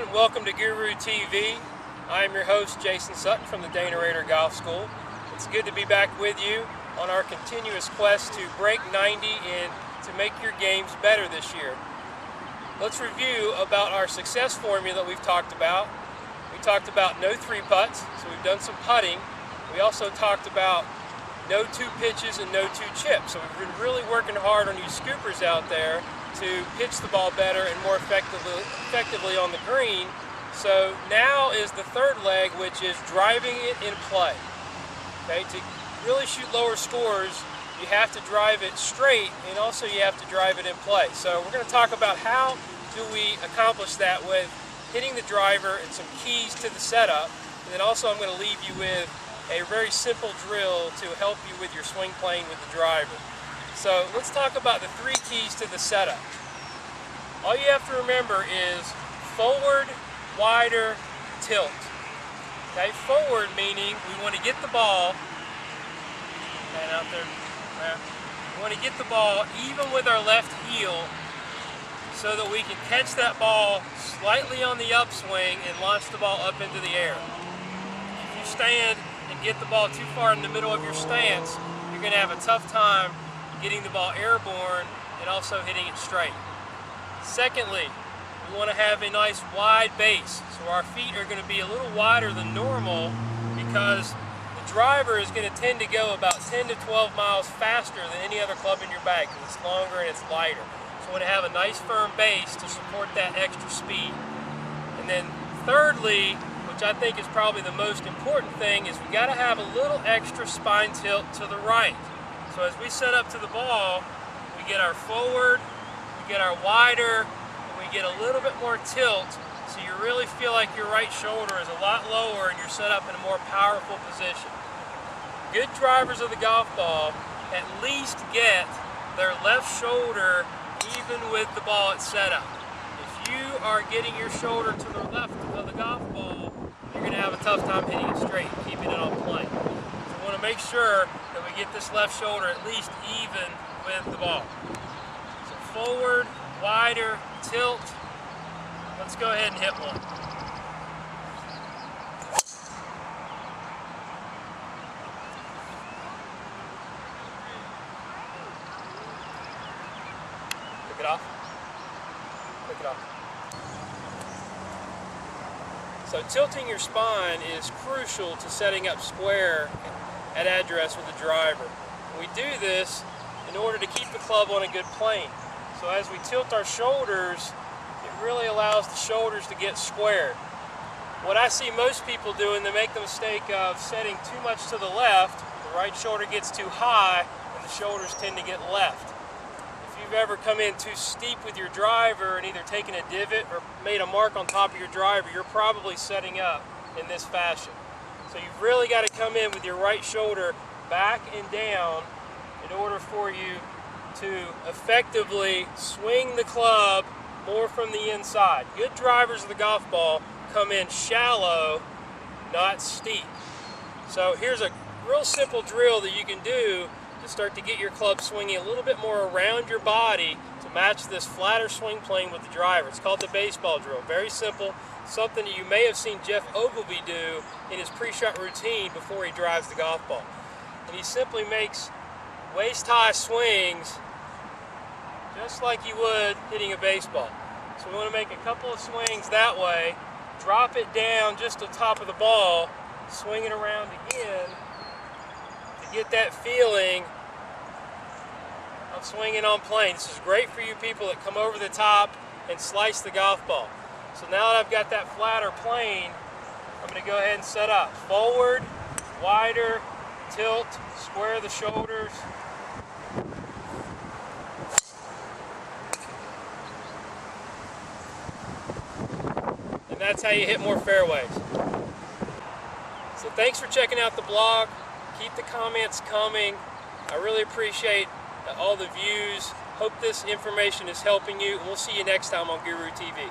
everyone, welcome to Guru TV. I am your host Jason Sutton from the Dana Rader Golf School. It's good to be back with you on our continuous quest to break 90 and to make your games better this year. Let's review about our success formula that we've talked about. We talked about no three putts, so we've done some putting. We also talked about no two pitches and no two chips. So we've been really working hard on you scoopers out there to pitch the ball better and more effectively on the green. So now is the third leg, which is driving it in play. Okay, to really shoot lower scores, you have to drive it straight, and also you have to drive it in play. So we're going to talk about how do we accomplish that with hitting the driver and some keys to the setup. And then also I'm going to leave you with a very simple drill to help you with your swing playing with the driver. So let's talk about the three keys to the setup. All you have to remember is forward, wider, tilt. Okay, forward meaning we want to get the ball, and out there, we want to get the ball even with our left heel so that we can catch that ball slightly on the upswing and launch the ball up into the air. If you stand and get the ball too far in the middle of your stance, you're going to have a tough time getting the ball airborne and also hitting it straight. Secondly, we want to have a nice wide base. So our feet are going to be a little wider than normal because the driver is going to tend to go about 10 to 12 miles faster than any other club in your bag because it's longer and it's lighter. So we want to have a nice firm base to support that extra speed. And then thirdly, which I think is probably the most important thing, is we got to have a little extra spine tilt to the right. So as we set up to the ball, we get our forward, we get our wider, and we get a little bit more tilt, so you really feel like your right shoulder is a lot lower and you're set up in a more powerful position. Good drivers of the golf ball at least get their left shoulder even with the ball at setup. If you are getting your shoulder to the left of the golf ball, you're going to have a tough time hitting it straight, keeping it on plane. So we want to make sure that we get this left shoulder at least even with the ball. So forward, wider, tilt. Let's go ahead and hit one. Pick it off. Pick it off. So tilting your spine is crucial to setting up square at address with the driver. We do this in order to keep the club on a good plane. So as we tilt our shoulders, it really allows the shoulders to get squared. What I see most people doing, they make the mistake of setting too much to the left, the right shoulder gets too high, and the shoulders tend to get left. If you've ever come in too steep with your driver and either taken a divot or made a mark on top of your driver, you're probably setting up in this fashion. So you've really got to come in with your right shoulder back and down in order for you to effectively swing the club more from the inside. Good drivers of the golf ball come in shallow, not steep. So here's a real simple drill that you can do to start to get your club swinging a little bit more around your body to match this flatter swing plane with the driver. It's called the baseball drill. Very simple, something that you may have seen Jeff Ogilvy do in his pre-shot routine before he drives the golf ball. And he simply makes waist-high swings just like you would hitting a baseball. So we want to make a couple of swings that way, drop it down just on top of the ball, swing it around again to get that feeling of swinging on plane. This is great for you people that come over the top and slice the golf ball. So now that I've got that flatter plane, I'm going to go ahead and set up. Forward, wider, tilt, square the shoulders. And that's how you hit more fairways. So thanks for checking out the blog. Keep the comments coming. I really appreciate all the views. Hope this information is helping you. We'll see you next time on Guru TV.